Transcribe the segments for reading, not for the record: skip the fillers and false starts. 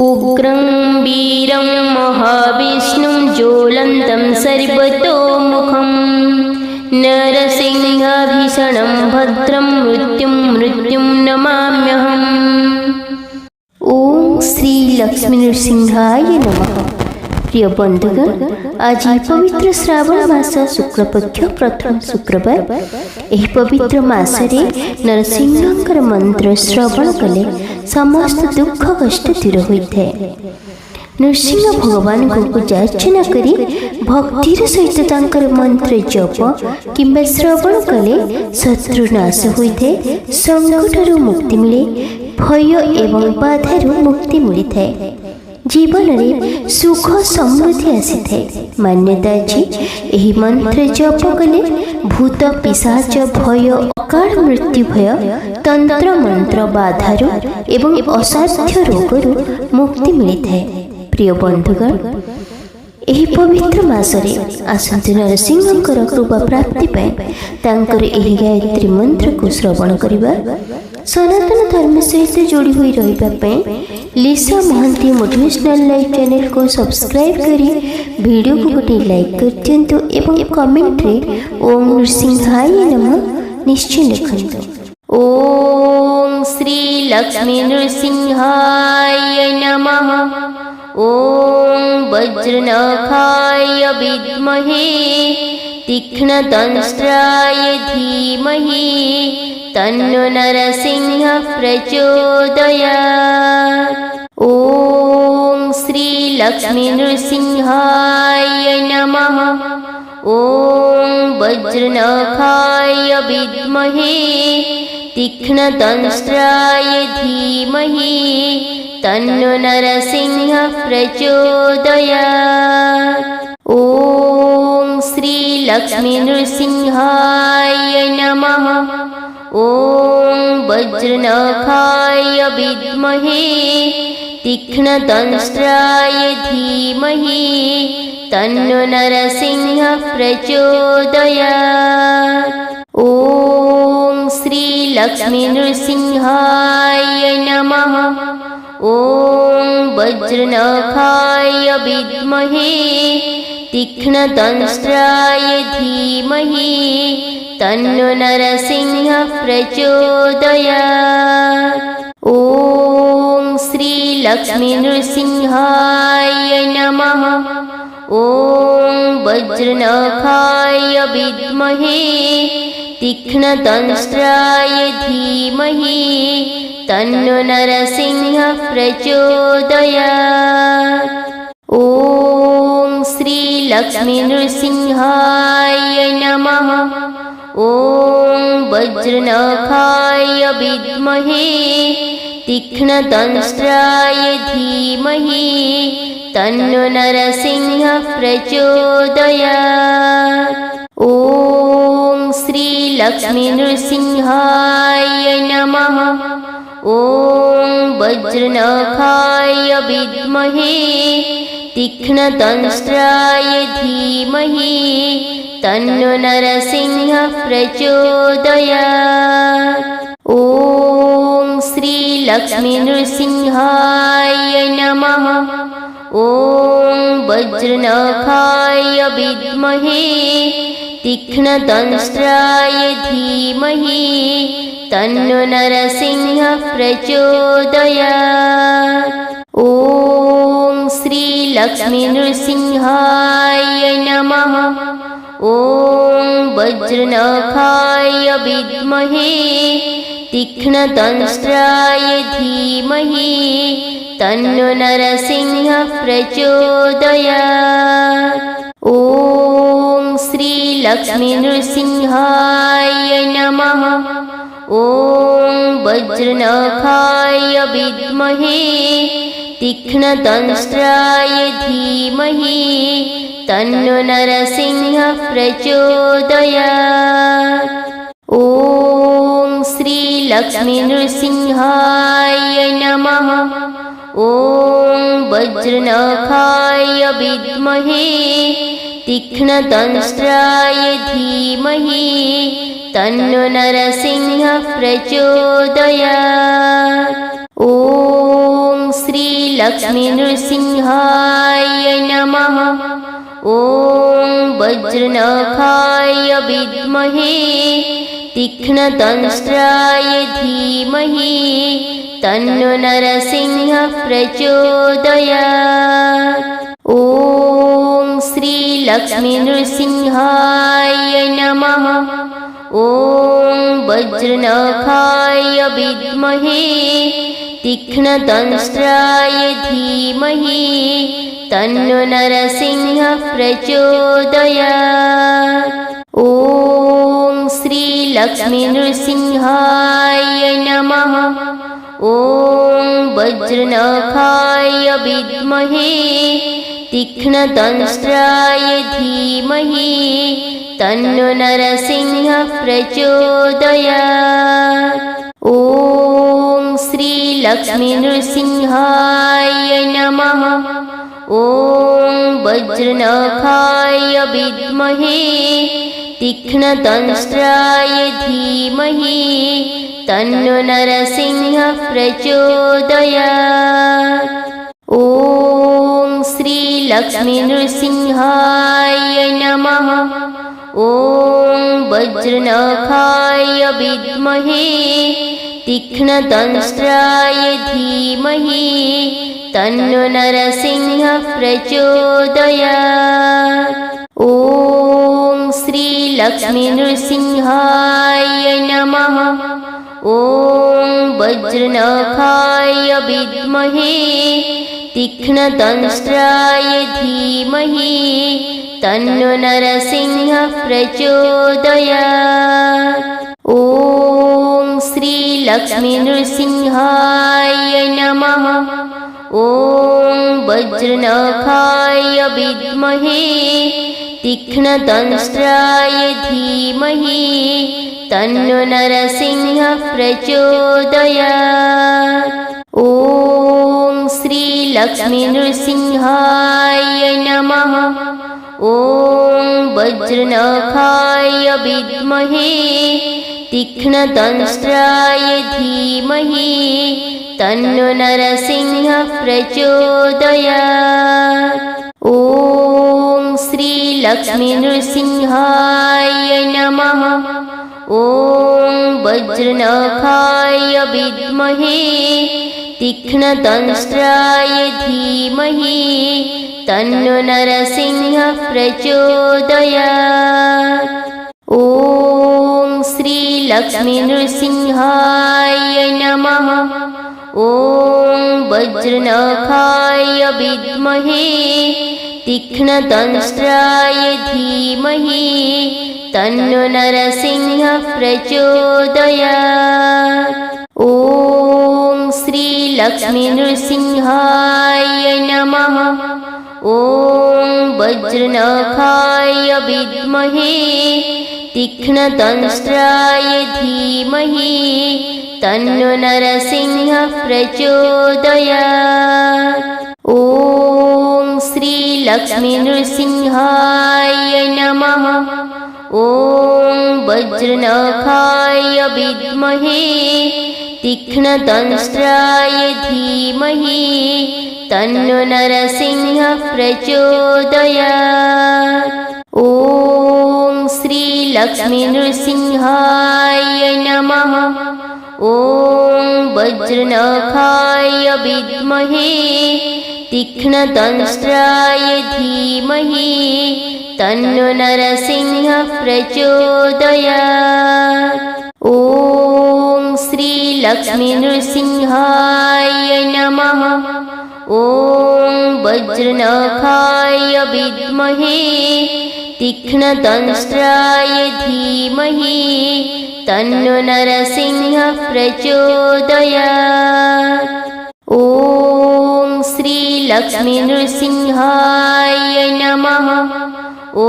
उग्रं वीरं महाविष्णुं ज्वलन्तं सर्वतोमुखं नरसिंहभीषणं भद्रं मृत्युं नमाम्यहम्। ओम श्री लक्ष्मी नृसिंहाय नमः। प्रिय बंधुगण, आज पवित्र श्रावण मास शुक्लपक्ष प्रथम शुक्रवार। यह पवित्र मासरे नरसिंहकर मंत्र श्रवण कले समस्त दुख कष्ट दूर होता है। नृसिंह भगवान को पूजा अर्चना करी भक्तिर सहित तांकर मंत्र जप किंबा श्रवण कले शत्रु नाश होता है, संकटरू मुक्ति मिले, भय एवं बाधारू मुक्ति मिलता है, जीवन में सुख समृद्धि आसी थाए। मान्यता अछि एही मंत्र जप कले भूत पिशाच भय अकाल मृत्यु भय तंत्र मंत्र बाधारू एवं असाध्य रोगरू मुक्ति मिलता है। प्रिय बंधुगण, एही पवित्र मासरे आसंतु नरसिंहकर कृपा प्राप्ति पाए तांकर एही गायत्री मंत्र को श्रवण करिबा, सनातन धर्म सहित जोड़ी हुई रही लिसा महांती मोटिवेशनल लाइफ चैनल को सब्सक्राइब करी वीडियो को गोटे लाइक कर दिंतु एवं कमेंट रे ओम नृसिंहाय नमः निश्चय लिखंतु। ओम श्री लक्ष्मी नृसिंहाय नमः। ओम वज्रनखाय विद्महे तीक्ष्णदंष्ट्राय धीमहि तन्नो नरसिंह प्रचोदयात्। ओम श्री लक्ष्मी नृसिंहाय नमः। ओम वज्रनखाय विद्महे तीक्ष्णदंष्ट्राय धीमहि तन्नो नरसिंह प्रचोदयात्। ओम श्री लक्ष्मी नृसिंहाय नमः। ओम वज्रनखाय विद्महे तीक्ष्णदंष्ट्राय धीमहि तन्नो नरसिंह प्रचोदयात्। ओम श्री लक्ष्मी नृसिंहाय नमः। ओम वज्रनखाय विद्महे तीक्ष्णदंष्ट्राय धीमहि तन्नो नरसिंह प्रचोदयात्। ओम श्री लक्ष्मी नृसिंहाय नमः। ओम वज्रनखाय विद्महे तीक्ष्णदंष्ट्राय धीमहि तन्नो नरसिंह प्रचोदयात्। ओम श्री लक्ष्मी नृसिंहाय नमः। ओम वज्रनखाय विद्महे तीक्ष्णदंष्ट्राय धीमहि तन्नो नरसिंह प्रचोदयात्। ओम श्री लक्ष्मी नृसिंहाय नमः। ओम वज्रनखाय विद्महे तीक्ष्णदंष्ट्राय धीमहि तन्नो नरसिंह प्रचोदयात्। ओम श्री लक्ष्मी नृसिंहाय नमः। ओम वज्रनखाय विद्महे तीक्ष्णदंष्ट्राय धीमहि तन्नो नरसिंह प्रचोदयात्। ओम श्री लक्ष्मी नृसिंहाय नमः। ओम वज्रनखाय विद्महे तीक्ष्णदंष्ट्राय धीमहि तन्नो नरसिंह प्रचोदयात्। ओम श्री लक्ष्मी नृसिंहाय नमः। ओम वज्रनखाय विद्महे तीक्ष्णदंष्ट्राय धीमहि तन्नो नरसिंह प्रचोदयात्। ओम श्री लक्ष्मी नृसिंहाय नमः। ओम वज्रनखाय विद्महे तीक्ष्णदंष्ट्राय धीमहि तन्नो नरसिंह प्रचोदयात्। ओम श्री लक्ष्मीनृसिंहाय नमः। ॐ वज्रनखाय विद्महे तीक्ष्णदंष्ट्राय धीमहि तन्नो नरसिंहः प्रचोदयात्। ॐ श्रीलक्ष्मीनृसिंहाय नमः। ॐ वज्रनखाय विद्महे तीक्ष्णदंष्ट्राय धीमहि तन्नो नरसिंहः प्रचोदयात्। ॐ श्रीलक्ष्मीनृसिंहाय नमः। ॐ वज्रनखाय विद्महे तीक्ष्णदंष्ट्राय धीमहि तन्नो नरसिंहः प्रचोदयात्। ॐ श्रीलक्ष्मीनृसिंहाय नमः। ॐ वज्रनखाय विद्महे तीक्ष्णदंष्ट्राय धीमहि तन्नो नरसिंहः प्रचोदयात्। ॐ श्रीलक्ष्मीनृसिंहाय नमः। ॐ वज्रनखाय विद्महे तीक्ष्णदंष्ट्राय धीमहि तन्नो नरसिंहः प्रचोदयात्। ॐ श्रीलक्ष्मीनृसिंहाय नमः। ॐ वज्रनखाय विद्महे तीक्ष्णदंष्ट्राय धीमहि तन्नो नरसिंहः प्रचोदयात्। ॐ श्रीलक्ष्मीनृसिंहाय नमः। ॐ वज्रनखाय विद्महे तीक्ष्णदंष्ट्राय धीमहि तन्नो नरसिंहः प्रचोदयात्। ॐ श्रीलक्ष्मीनृसिंहाय नमः। ॐ वज्रनखाय विद्महे तीक्ष्णदंष्ट्राय धीमहि तन्नो नरसिंहः प्रचोदयात्। ॐ श्रीलक्ष्मीनृसिंहाय नमः। ॐ वज्रनखाय विद्महे तीक्ष्णदंष्ट्राय धीमहि तन्नो नरसिंहः प्रचोदयात्। ॐ श्रीलक्ष्मीनृसिंहाय नमः। ॐ वज्रनखाय विद्महे तीक्ष्णदंष्ट्राय धीमहि तन्नो नरसिंहः प्रचोदयात्। ॐ श्रीलक्ष्मीनृसिंहाय नमः। ॐ वज्रनखाय विद्महे तीक्ष्णदंष्ट्राय धीमहि तन्नो नरसिंहः प्रचोदयात्। ॐ श्रीलक्ष्मीनृसिंहाय नमः। ॐ वज्रनखाय विद्महे तीक्ष्णदंष्ट्राय धीमहि तन्नो नरसिंहः प्रचोदयात्। ॐ श्रीलक्ष्मीनृसिंहाय नमः। ॐ वज्रनखाय विद्महे तीक्ष्णदंष्ट्राय धीमहि तन्नो नरसिंहः प्रचोदयात्। ॐ श्रीलक्ष्मीनृसिंहाय नमः। ॐ वज्रनखाय विद्महे तीक्ष्णदंष्ट्राय धीमहि तन्नो नरसिंहः प्रचोदयात्। ॐ श्रीलक्ष्मीनृसिंहाय नमः। ॐ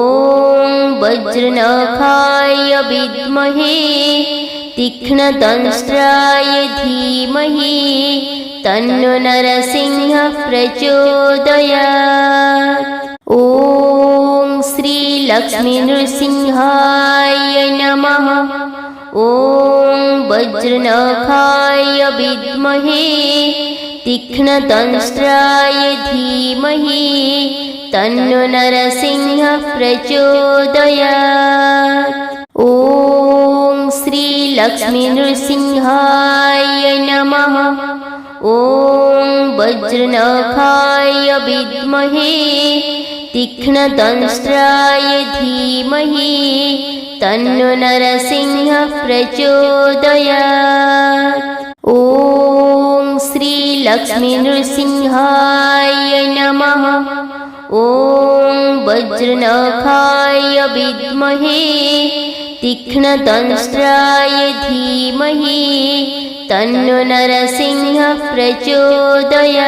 वज्रनखाय विद्महे तीक्ष्णदंष्ट्राय धीमहि तन्नो नरसिंहः प्रचोदयात्। ॐ श्रीलक्ष्मीनृसिंहाय नमः। ॐ वज्रनखाय विद्महे तीक्ष्णदंष्ट्राय धीमहि तन्नो नरसिंहः प्रचोदयात्। ॐ श्री लक्ष्मी नृसिंहाय नमः। ॐ वज्रनखाय विद्महे तीक्ष्णदंष्ट्राय धीमहि तन्नो नरसिंहः प्रचोदयात्। ॐ श्री लक्ष्मी नृसिंहाय नमः। ॐ वज्रनखाय विद्महे तीक्ष्णदंष्ट्राय धीमहि तन्नो नरसिंहः प्रचोदयात्।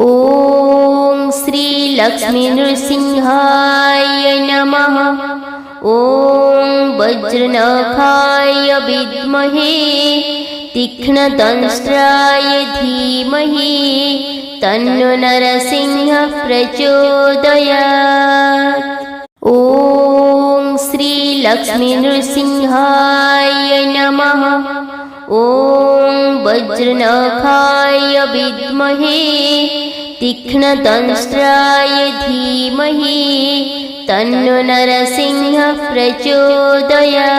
ॐ श्री लक्ष्मी नृसिंहाय नमः। ॐ वज्रनखाय विद्महे तीक्ष्णदंष्ट्राय धीमहि तन्नो नरसिंहः प्रचोदयात्। ॐ श्री लक्ष्मी नृसिंहाय नमः। ॐ वज्रनखाय विद्महे तीक्ष्णदंष्ट्राय धीमहि तन्नो नरसिंहः प्रचोदयात्।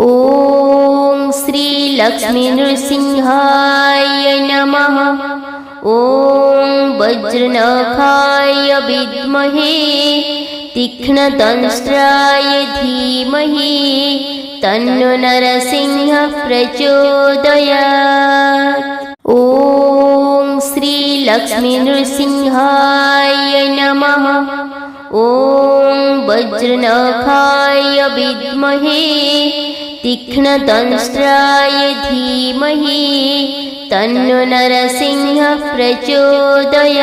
ॐ श्री लक्ष्मी नृसिंहाय नमः। ॐ वज्रनखाय विद्महे तीक्ष्णदंष्ट्राय धीमहि तन्नो नरसिंहः प्रचोदयात्। ॐ श्री लक्ष्मी नृसिंहाय नमः। ॐ वज्रनखाय विद्महे तीक्ष्णदंष्ट्राय धीमहि तन्नो नरसिंहः प्रचोदयात्।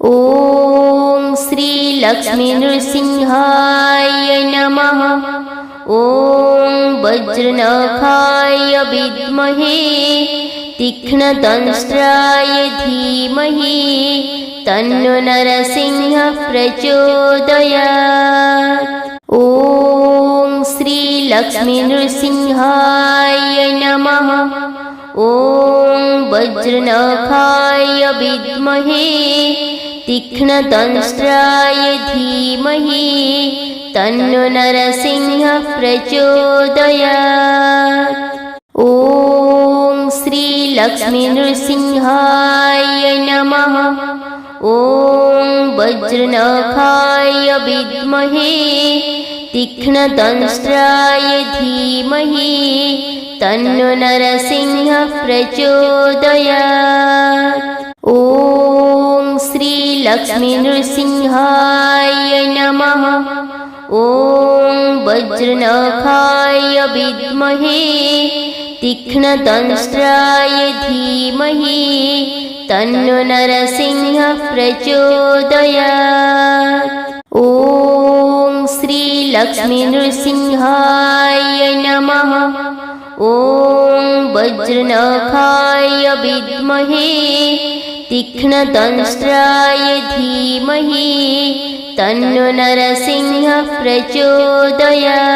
ॐ श्री लक्ष्मी नृसिंहाय नमः। ॐ वज्रनखाय विद्महे तीक्ष्णदंष्ट्राय धीमहि तन्नो नरसिंहः प्रचोदयात्। ॐ श्री लक्ष्मी नृसिंहाय नमः। ॐ वज्रनखाय विद्महे तीक्ष्णदंष्ट्राय धीमहि तन्नो नरसिंहः प्रचोदयात्। ॐ श्री लक्ष्मी नृसिंहाय नमः। ॐ वज्रनखाय विद्महे तीक्ष्णदंष्ट्राय धीमहि तन्नो नरसिंहः प्रचोदयात्। ॐ श्री लक्ष्मी नृसिंहाय नमः। ॐ वज्रनखाय विद्महे तीक्ष्णदंष्ट्राय धीमहि तन्नो नरसिंहः प्रचोदयात्। ॐ श्री लक्ष्मी नृसिंहाय नमः। ॐ वज्रनखाय विद्महे तीक्ष्णदंष्ट्राय धीमहि तन्नो नरसिंहः प्रचोदयात्।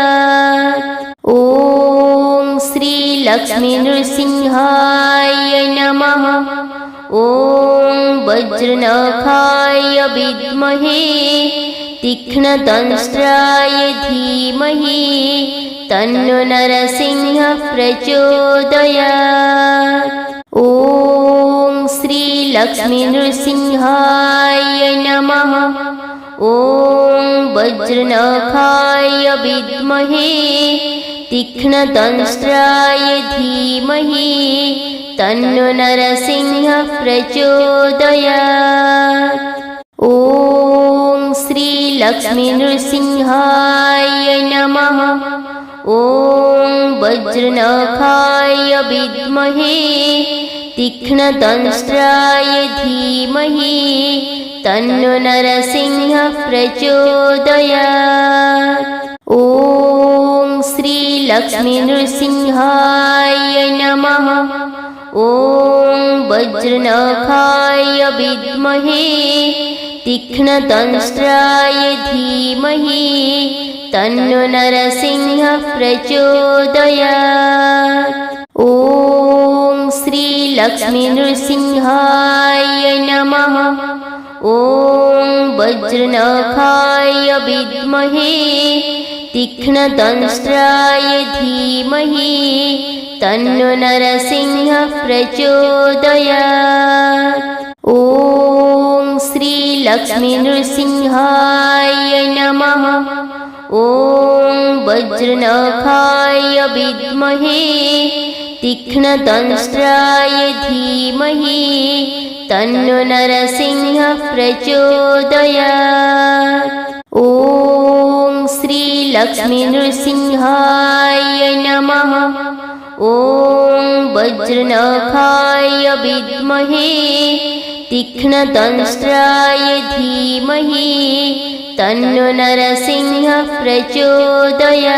ॐ श्री लक्ष्मी नृसिंहाय नमः। ॐ वज्रनखाय विद्महे तीक्ष्णदंष्ट्राय धीमहि तन्नो नरसिंहः प्रचोदयात्। ॐ श्री लक्ष्मी नृसिंहाय नमः। ॐ वज्रनखाय विद्महे तीक्ष्णदंष्ट्राय धीमहि तन्नो नरसिंहः प्रचोदयात्। ॐ श्री लक्ष्मी नृसिंहाय नमः। ॐ वज्रनखाय विद्महे तीक्ष्णदंष्ट्राय धीमहि तन्नो नरसिंहः प्रचोदयात्। ॐ श्री लक्ष्मी नृसिंहाय नमः। ॐ वज्रनखाय विद्महे तीक्ष्णदंष्ट्राय धीमहि तन्नो नरसिंहः प्रचोदयात्। ॐ श्रीलक्ष्मीनृसिंहाय नमः। ॐ वज्रनखाय विद्महे तीक्ष्णदंष्ट्राय धीमहि तन्नो नरसिंहः प्रचोदयात्। ॐ श्रीलक्ष्मीनृसिंहाय नमः। ॐ वज्रनखाय विद्महे तीक्ष्णदंष्ट्राय धीमहि तन्नो नरसिंहः प्रचोदयात्। ॐ श्रीलक्ष्मीनृसिंहाय नमः। ॐ वज्रनखाय विद्महे तीक्ष्णदंष्ट्राय धीमहि तन्नो नरसिंहः प्रचोदयात्।